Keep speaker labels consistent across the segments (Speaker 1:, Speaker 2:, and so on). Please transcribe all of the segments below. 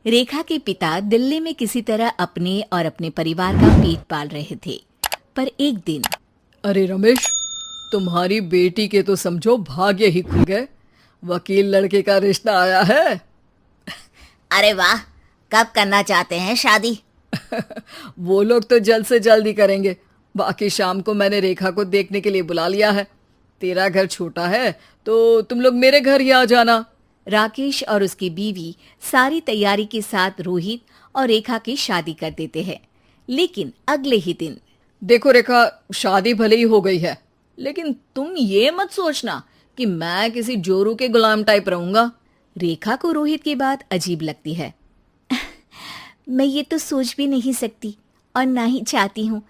Speaker 1: रेखा के पिता दिल्ली में किसी तरह अपने और अपने परिवार का पेट पाल रहे थे। पर एक दिन,
Speaker 2: अरे रमेश, तुम्हारी बेटी के तो समझो भाग्य ही खुल गए। वकील लड़के का रिश्ता आया है।
Speaker 3: अरे वाह, कब करना चाहते हैं शादी?
Speaker 2: वो लोग तो जल्द से जल्द ही करेंगे। बाकी शाम को मैंने रेखा को देखने के लिए बुला लिया है। तेरा घर छोटा है तो तुम लोग मेरे घर ही आ जाना।
Speaker 1: राकेश और उसकी बीवी सारी तैयारी के साथ रोहित और रेखा की शादी कर देते हैं। लेकिन अगले ही दिन,
Speaker 2: देखो रेखा, शादी भले ही हो गई है, लेकिन तुम ये मत सोचना कि मैं किसी जोरू के गुलाम टाइप रहूंगा।
Speaker 1: रेखा को रोहित की बात अजीब लगती है। मैं ये तो सोच भी नहीं सकती और ना ही चाहती हूँ,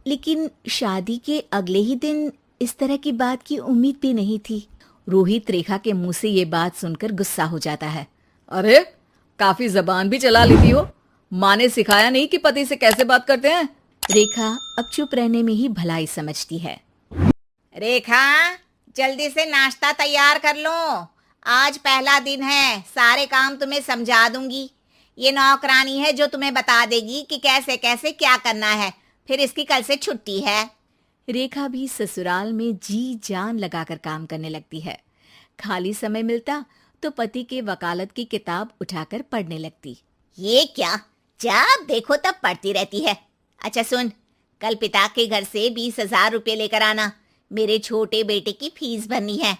Speaker 1: लेकिन शादी के अगले ही दिन इस तरह की बात की उम्मीद भी नहीं थी। रोहित रेखा के मुंह से ये बात सुनकर गुस्सा हो जाता है।
Speaker 2: अरे, काफी जबान भी चला लेती हो। माँ ने सिखाया नहीं कि पति से कैसे बात करते हैं?
Speaker 1: रेखा अब चुप रहने में ही भलाई समझती है।
Speaker 3: रेखा, जल्दी से नाश्ता तैयार कर लो। आज पहला दिन है, सारे काम तुम्हें समझा दूंगी। ये नौकरानी है जो तुम्हें बता देगी कि कैसे कैसे क्या करना है। फिर इसकी कल से छुट्टी है।
Speaker 1: रेखा भी ससुराल में जी जान लगाकर काम करने लगती है। खाली समय मिलता तो पति के वकालत की किताब उठाकर पढ़ने लगती।
Speaker 3: ये क्या, जब देखो तब पढ़ती रहती है। अच्छा सुन, कल पिता के घर से 20,000 रुपये लेकर आना। मेरे छोटे बेटे की फीस भरनी है।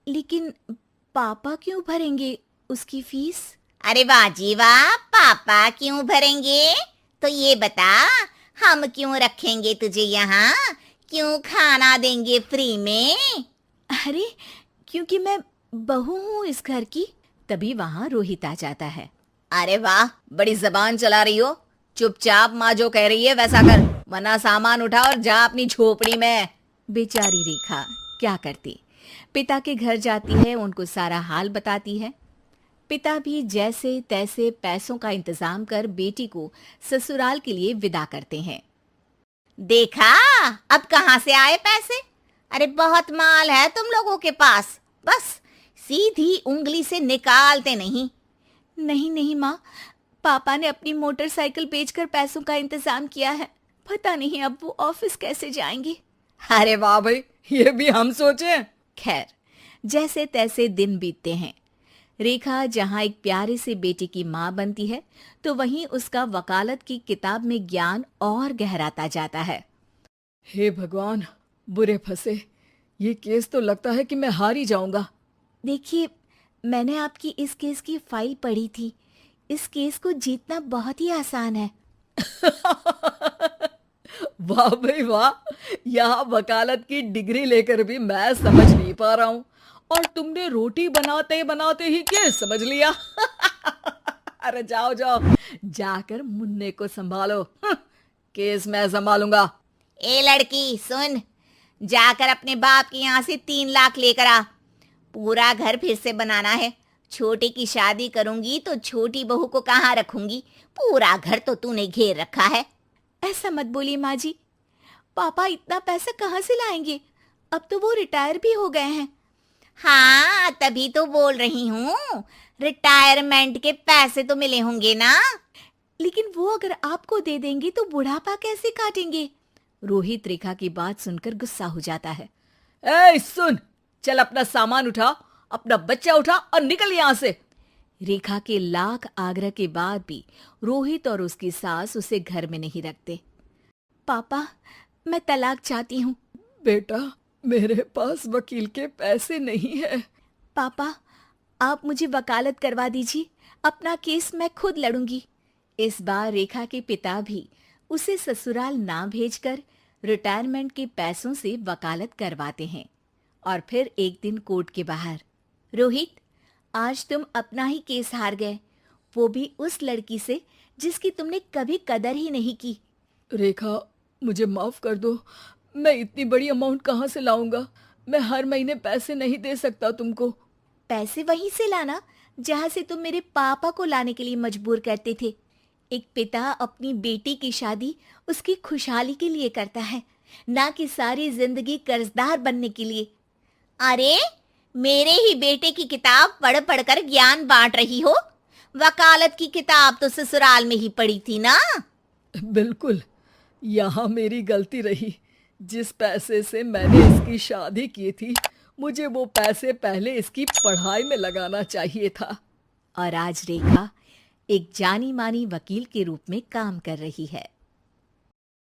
Speaker 1: लेकिन पापा क्यों भरेंगे उसकी फीस?
Speaker 3: अरे वाह जी वाह, पापा क्यों भरेंगे? तो ये बता, हम क्यों रखेंगे तुझे यहाँ? क्यों खाना देंगे फ्री में?
Speaker 1: अरे, क्योंकि मैं बहू हूँ इस घर की। तभी वहाँ रोहित आ जाता है।
Speaker 3: अरे वाह, बड़ी जबान चला रही हो। चुपचाप माँ जो कह रही है वैसा कर, वरना सामान उठा और जा अपनी झोपड़ी में।
Speaker 1: बेचारी रेखा क्या करती, पिता के घर जाती है, उनको सारा हाल बताती है। पिता भी जैसे तैसे पैसों का इंतजाम कर बेटी को ससुराल के लिए विदा करते हैं।
Speaker 3: देखा, अब कहाँ से आए पैसे? अरे बहुत माल है तुम लोगों के पास, बस सीधी उंगली से निकालते नहीं।
Speaker 1: नहीं नहीं माँ, पापा ने अपनी मोटरसाइकिल बेचकर पैसों का इंतजाम किया है। पता नहीं अब वो ऑफिस कैसे जाएंगे।
Speaker 2: अरे वाह भाई, ये भी हम सोचे।
Speaker 1: खैर, जैसे तैसे दिन बीतते हैं। रेखा जहाँ एक प्यारे से बेटे की माँ बनती है, तो वहीं उसका वकालत की किताब में ज्ञान और गहराता जाता है।
Speaker 2: हे भगवान, बुरे फंसे। ये केस तो लगता है कि मैं हार ही जाऊंगा।
Speaker 1: देखिए, मैंने आपकी इस केस की फाइल पढ़ी थी। इस केस को जीतना बहुत ही आसान है।
Speaker 2: वाह भाई वाह, यहाँ वकालत की डिग्री लेकर भी मैं समझ नहीं पा रहा हूँ, और तुमने रोटी बनाते बनाते ही केस समझ लिया। अरे जाओ जाओ, जाकर मुन्ने को संभालो। केस मैं संभालूंगा।
Speaker 3: ए लड़की सुन, जाकर अपने बाप के यहाँ से 3 लाख लेकर आ। पूरा घर फिर से बनाना है। छोटे की शादी करूंगी तो छोटी बहू को कहाँ रखूंगी? पूरा घर तो तूने घेर रखा है।
Speaker 1: ऐसा मत बोलिए माँ जी, पापा इतना पैसा कहाँ से लाएंगे? अब तो वो रिटायर भी हो गए हैं।
Speaker 3: हाँ, तभी तो बोल रही हूँ, रिटायरमेंट के पैसे तो मिले होंगे ना।
Speaker 1: लेकिन वो अगर आपको दे देंगे तो बुढ़ापा कैसे काटेंगे? रोहित रेखा की बात सुनकर गुस्सा हो जाता है।
Speaker 2: ए सुन, चल अपना सामान उठा, अपना बच्चा उठा और निकल यहाँ से।
Speaker 1: रेखा के लाख आग्रह के बाद भी रोहित और उसकी सास उसे घर में नहीं रखते। पापा, मैं तलाक चाहती हूँ।
Speaker 2: बेटा, मेरे पास वकील के पैसे नहीं है।
Speaker 1: पापा, आप मुझे वकालत करवा दीजिए, अपना केस मैं खुद लड़ूंगी। इस बार रेखा के पिता भी उसे ससुराल ना भेजकर रिटायरमेंट के पैसों से वकालत करवाते हैं। और फिर एक दिन कोर्ट के बाहर, रोहित, आज तुम अपना ही केस हार गए, वो भी उस लड़की से जिसकी तुमने कभी कदर ही नहीं की।
Speaker 2: रेखा, मुझे माफ कर दो। मैं इतनी बड़ी अमाउंट कहाँ से लाऊंगा? मैं हर महीने पैसे नहीं दे सकता तुमको।
Speaker 1: पैसे वहीं से लाना जहाँ से तुम मेरे पापा को लाने के लिए मजबूर करते थे। एक पिता अपनी बेटी की शादी उसकी खुशहाली के लिए करता है, ना कि सारी जिंदगी कर्जदार बनने के लिए।
Speaker 3: अरे, मेरे ही बेटे की किताब पढ़ पढ़कर ज्ञान बांट रही हो। वकालत की किताब तो ससुराल में ही पड़ी थी ना।
Speaker 2: बिल्कुल, यहाँ मेरी गलती रही। जिस पैसे से मैंने इसकी शादी की थी, मुझे वो पैसे पहले इसकी पढ़ाई में लगाना चाहिए था।
Speaker 1: और आज रेखा एक जानी मानी वकील के रूप में काम कर रही है।